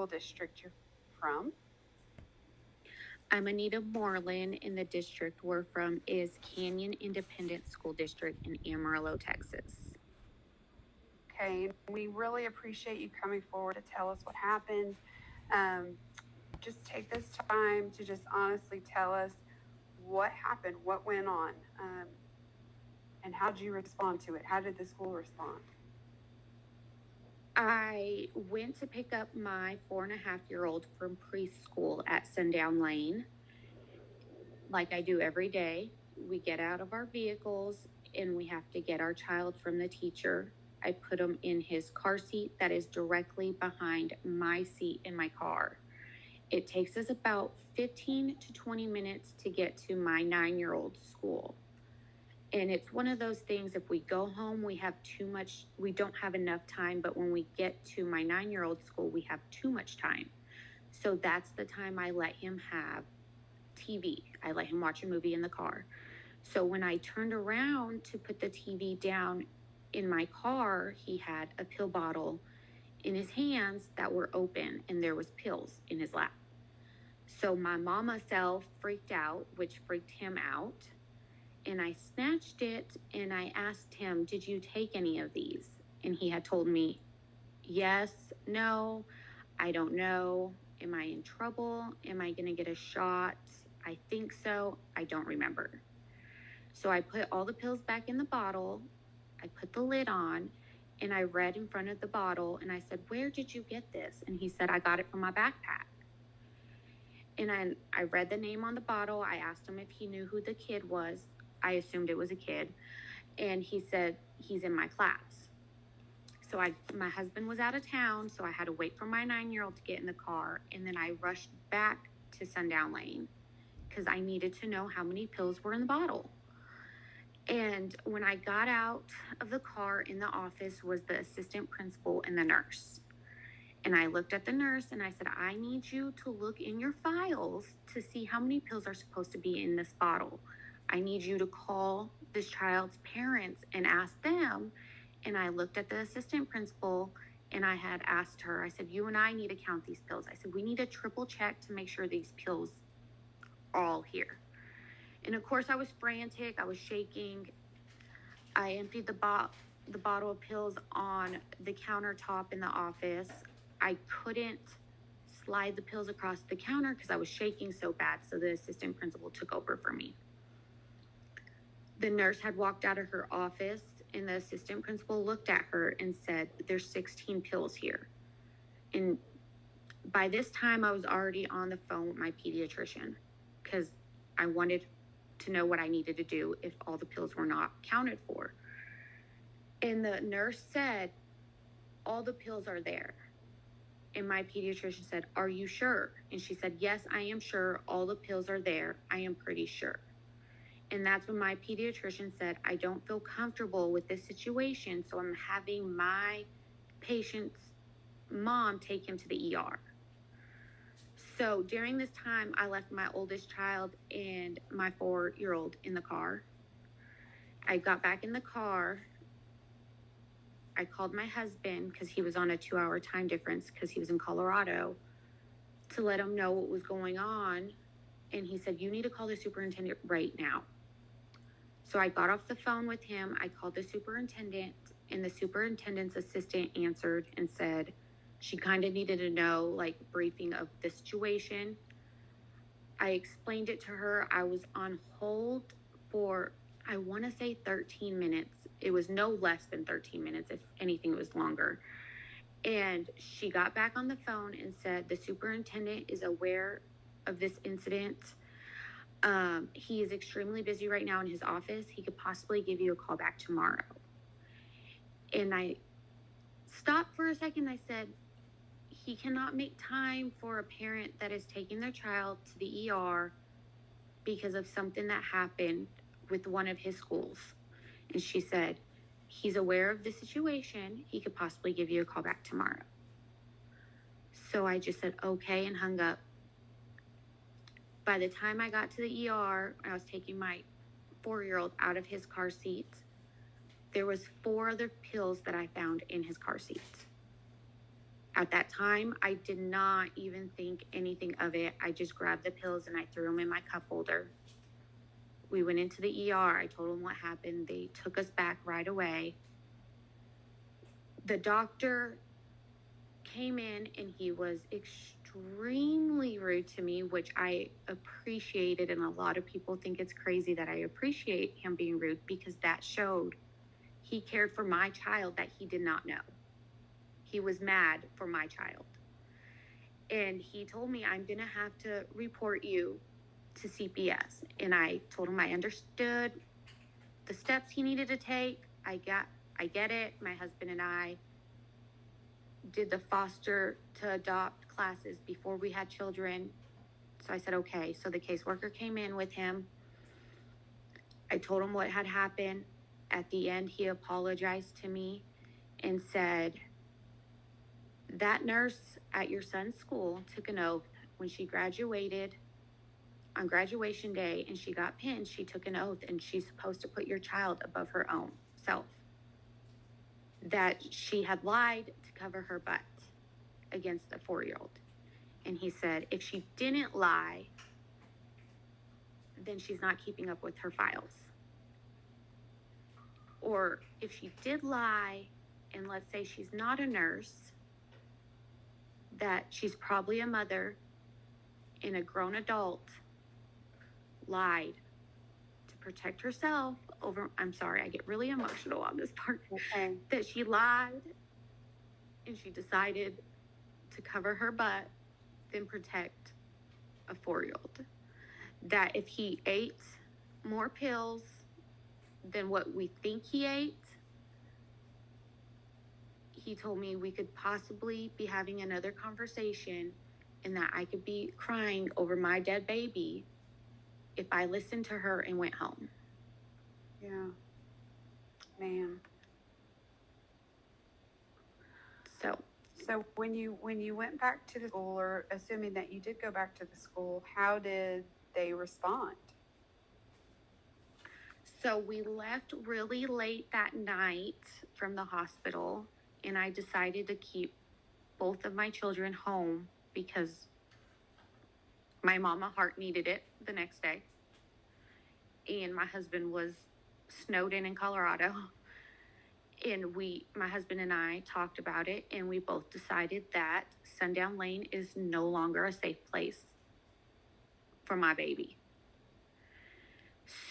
school district you're from. I'm Anita Moreland, and the district we're from is Canyon Independent School District in Amarillo, Texas. Okay, and we really appreciate you coming forward to tell us what happened. Um, just take this time to just honestly tell us what happened, what went on, and how did you respond to it? How did the school respond? I went to pick up my 4.5-year-old from preschool at Sundown Lane, like I do every day. We get out of our vehicles and we have to get our child from the teacher. I put him in his car seat that is directly behind my seat in my car. It takes us about 15 to 20 minutes to get to my 9-year-old's school. And it's one of those things, if we go home, we don't have enough time, but when we get to my 9-year-old school, we have too much time. So that's the time I let him have TV. I let him watch a movie in the car. So when I turned around to put the TV down in my car, he had a pill bottle in his hands that were open, and there was pills in his lap. So my mama self freaked out, which freaked him out. And I snatched it and I asked him, "Did you take any of these?" And he had told me, "Yes, no, I don't know. Am I in trouble? Am I going to get a shot? I think so. I don't remember." So I put all the pills back in the bottle. I put the lid on and I read in front of the bottle and I said, "Where did you get this?" And he said, "I got it from my backpack." And I read the name on the bottle. I asked him if he knew who the kid was. I assumed it was a kid. And he said, "He's in my class." So my husband was out of town, so I had to wait for my 9-year-old to get in the car. And then I rushed back to Sundown Lane because I needed to know how many pills were in the bottle. And when I got out of the car, in the office was the assistant principal and the nurse. And I looked at the nurse and I said, "I need you to look in your files to see how many pills are supposed to be in this bottle. I need you to call this child's parents and ask them." And I looked at the assistant principal and I had asked her, I said, "You and I need to count these pills." I said, "We need to triple check to make sure these pills are all here." And of course I was frantic. I was shaking. I emptied the bottle of pills on the countertop in the office. I couldn't slide the pills across the counter because I was shaking so bad. So the assistant principal took over for me. The nurse had walked out of her office and the assistant principal looked at her and said, "There's 16 pills here." And by this time I was already on the phone with my pediatrician because I wanted to know what I needed to do if all the pills were not counted for. And the nurse said, "All the pills are there." And my pediatrician said, "Are you sure?" And she said, "Yes, I am sure. All the pills are there. I am pretty sure." And that's when my pediatrician said, "I don't feel comfortable with this situation, so I'm having my patient's mom take him to the ER." So during this time, I left my oldest child and my 4-year-old in the car. I got back in the car. I called my husband because he was on a 2-hour time difference because he was in Colorado, to let him know what was going on. And he said, "You need to call the superintendent right now." So I got off the phone with him. I called the superintendent, and the superintendent's assistant answered and said she kind of needed to know, like, briefing of the situation. I explained it to her. I was on hold for, I want to say 13 minutes. It was no less than 13 minutes. If anything, it was longer. And she got back on the phone and said, "The superintendent is aware of this incident. He is extremely busy right now in his office. He could possibly give you a call back tomorrow." And I stopped for a second. I said, he cannot make time for a parent that is taking their child to the ER because of something that happened with one of his schools. And she said, "He's aware of the situation. He could possibly give you a call back tomorrow." So I just said, okay, and hung up. By the time I got to the ER, I was taking my 4-year-old out of his car seat. There was 4 other pills that I found in his car seat. At that time, I did not even think anything of it. I just grabbed the pills and I threw them in my cup holder. We went into the ER. I told them what happened. They took us back right away. The doctor came in and he was extremely rude to me, which I appreciated. And a lot of people think it's crazy that I appreciate him being rude, because that showed he cared for my child that he did not know. He was mad for my child. And he told me, I'm going to have to report you to CPS. And I told him I understood the steps he needed to take. I get it. My husband and I did the foster to adopt classes before we had children. So I said, okay. So the caseworker came in with him. I told him what had happened. At the end, he apologized to me and said, that nurse at your son's school took an oath when she graduated on graduation day and she got pinned. She took an oath and she's supposed to put your child above her own self. That she had lied to cover her butt against a 4-year-old. And he said, if she didn't lie, then she's not keeping up with her files. Or if she did lie, and let's say she's not a nurse, that she's probably a mother and a grown adult lied to protect herself over, I'm sorry, I get really emotional on this part, Okay. that she lied and she decided to cover her butt than protect a 4-year-old. That if he ate more pills than what we think he ate, he told me we could possibly be having another conversation and that I could be crying over my dead baby if I listened to her and went home. Yeah. Man. So when you went back to the school, or assuming that you did go back to the school, how did they respond? So we left really late that night from the hospital, and I decided to keep both of my children home because my mama heart needed it the next day. And my husband was snowed in Colorado. And my husband and I talked about it, and we both decided that Sundown Lane is no longer a safe place for my baby.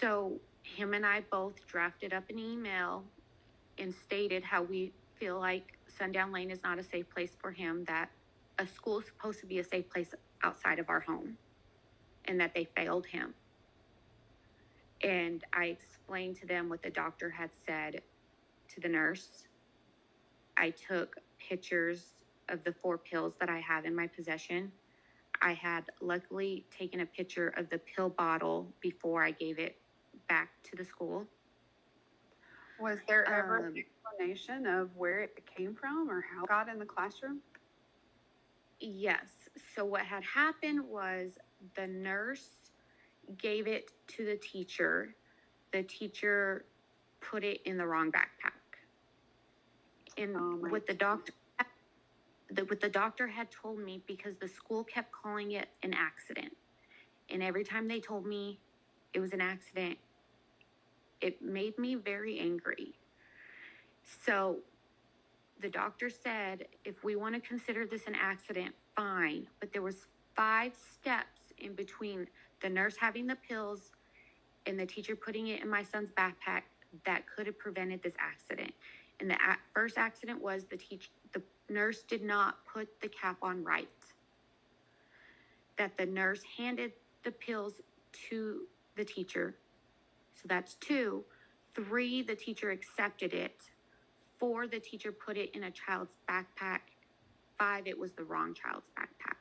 So him and I both drafted up an email and stated how we feel like Sundown Lane is not a safe place for him, that a school is supposed to be a safe place outside of our home, and that they failed him. And I explained to them what the doctor had said to the nurse. I took pictures of the 4 pills that I have in my possession. I had luckily taken a picture of the pill bottle before I gave it back to the school. Was there ever an explanation of where it came from or how it got in the classroom? Yes. So what had happened was the nurse gave it to the teacher. The teacher put it in the wrong backpack. And what the doctor had told me, because the school kept calling it an accident, and every time they told me it was an accident, it made me very angry. So the doctor said, if we want to consider this an accident, fine. But there was 5 steps in between the nurse having the pills and the teacher putting it in my son's backpack that could have prevented this accident. And the first accident was the nurse did not put the cap on right. That the nurse handed the pills to the teacher. So that's 2. 3, the teacher accepted it. 4, the teacher put it in a child's backpack. 5, it was the wrong child's backpack.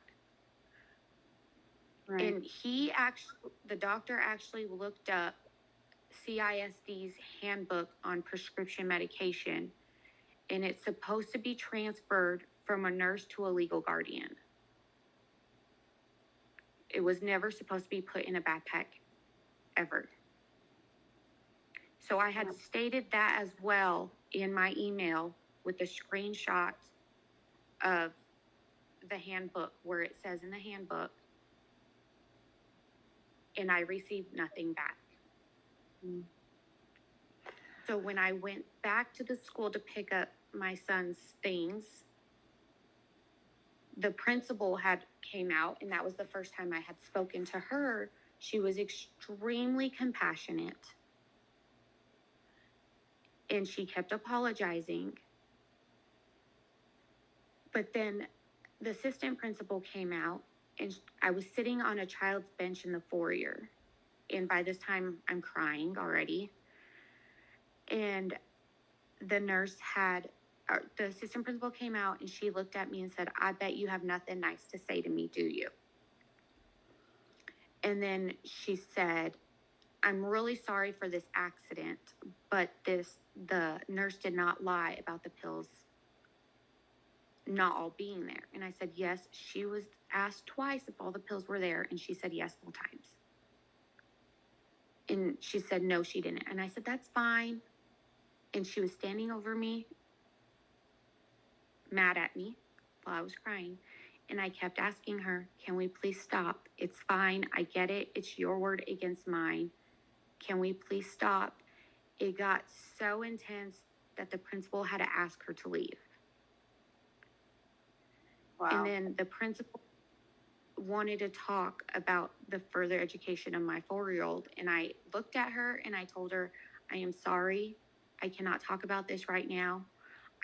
Right. And the doctor actually looked up CISD's handbook on prescription medication, and it's supposed to be transferred from a nurse to a legal guardian. It was never supposed to be put in a backpack, ever. So I had stated that as well in my email with the screenshot of the handbook where it says in the handbook, and I received nothing back. Mm. So when I went back to the school to pick up my son's things, the principal had came out, and that was the first time I had spoken to her. She was extremely compassionate, and she kept apologizing. But then the assistant principal came out, and I was sitting on a child's bench in the foyer. And by this time, I'm crying already. And the nurse had, the assistant principal came out, and she looked at me and said, "I bet you have nothing nice to say to me, do you?" And then she said, "I'm really sorry for this accident, but the nurse did not lie about the pills not all being there." And I said, "Yes, she was asked twice if all the pills were there, and she said yes both times." And she said, "No, she didn't." And I said, "That's fine." And she was standing over me, mad at me while I was crying. And I kept asking her, "Can we please stop? It's fine. I get it. It's your word against mine. Can we please stop?" It got so intense that the principal had to ask her to leave. Wow. And then the principal wanted to talk about the further education of my 4-year-old. And I looked at her and I told her, "I am sorry. I cannot talk about this right now.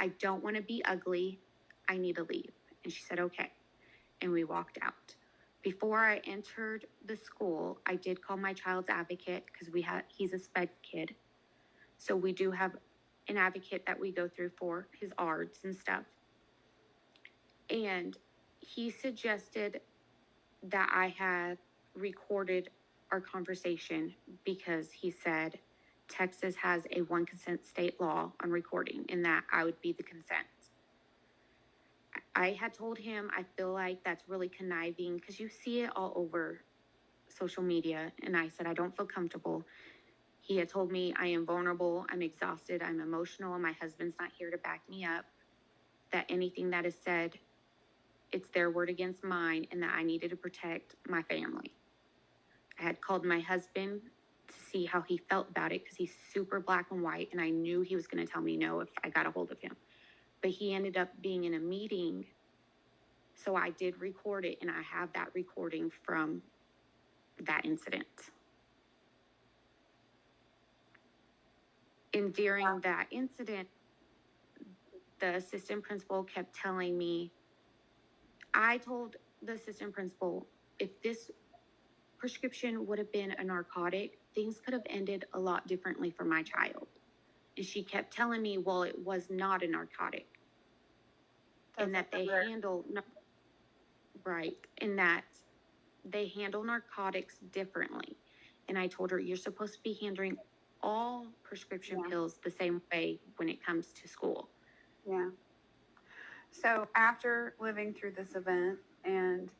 I don't want to be ugly. I need to leave." And she said, "Okay." And we walked out. Before I entered the school, I did call my child's advocate because he's a sped kid. So we do have an advocate that we go through for his ARDS and stuff. And he suggested that I had recorded our conversation because he said Texas has a one consent state law on recording and that I would be the consent. I had told him I feel like that's really conniving because you see it all over social media. And I said, I don't feel comfortable. He had told me I am vulnerable, I'm exhausted, I'm emotional, and my husband's not here to back me up. That anything that is said, it's their word against mine, and that I needed to protect my family. I had called my husband to see how he felt about it because he's super black and white, and I knew he was going to tell me no if I got a hold of him. But he ended up being in a meeting, so I did record it, and I have that recording from that incident. And during that incident, the assistant principal kept telling me, I told the assistant principal, if this prescription would have been a narcotic, things could have ended a lot differently for my child. And she kept telling me, well, it was not a narcotic. And that they handle, right, and that they handle narcotics differently. And I told her, you're supposed to be handling all prescription pills the same way when it comes to school. Yeah. So after living through this event, and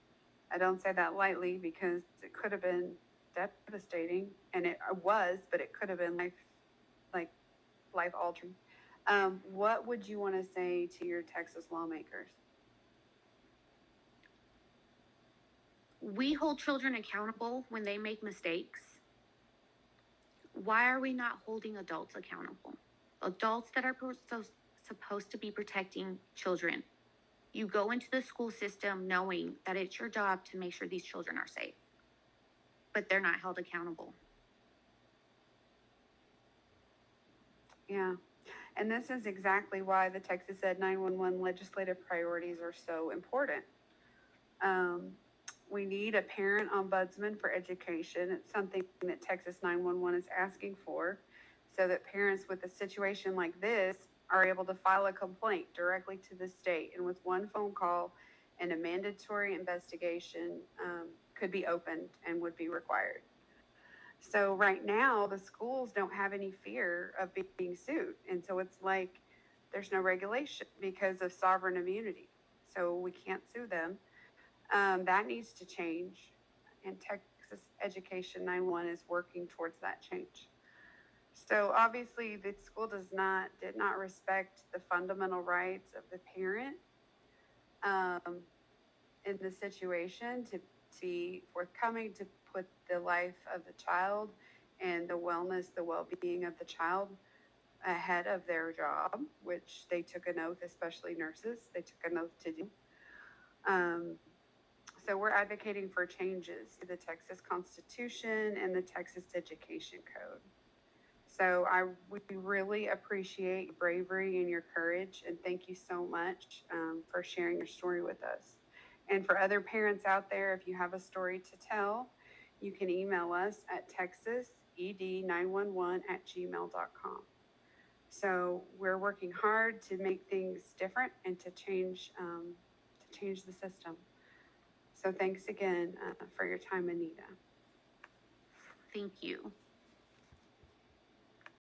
I don't say that lightly because it could have been devastating, and it was, but it could have been life altering. What would you want to say to your Texas lawmakers? We hold children accountable when they make mistakes. Why are we not holding adults accountable? Adults that are supposed to be protecting children. You go into the school system knowing that it's your job to make sure these children are safe, but they're not held accountable. Yeah. And this is exactly why the Texas Ed 911 legislative priorities are so important. Um, we need a parent ombudsman for education. It's something that Texas 911 is asking for so that parents with a situation like this are able to file a complaint directly to the state. And with one phone call, and a mandatory investigation could be opened and would be required. So right now, the schools don't have any fear of being sued. And so it's like there's no regulation because of sovereign immunity. So we can't sue them. That needs to change. And Texas Education 911 is working towards that change. So obviously, the school did not respect the fundamental rights of the parent. Um, in the situation to be forthcoming, to put the life of the child and the wellness, the well-being of the child ahead of their job, which they took an oath, especially nurses, they took an oath to do. Um, so we're advocating for changes to the Texas Constitution and the Texas Education Code. So we really appreciate your bravery and your courage, and thank you so much for sharing your story with us. And for other parents out there, if you have a story to tell, you can email us at texased911@gmail.com. So we're working hard to make things different and to change the system. So thanks again for your time, Anita. Thank you.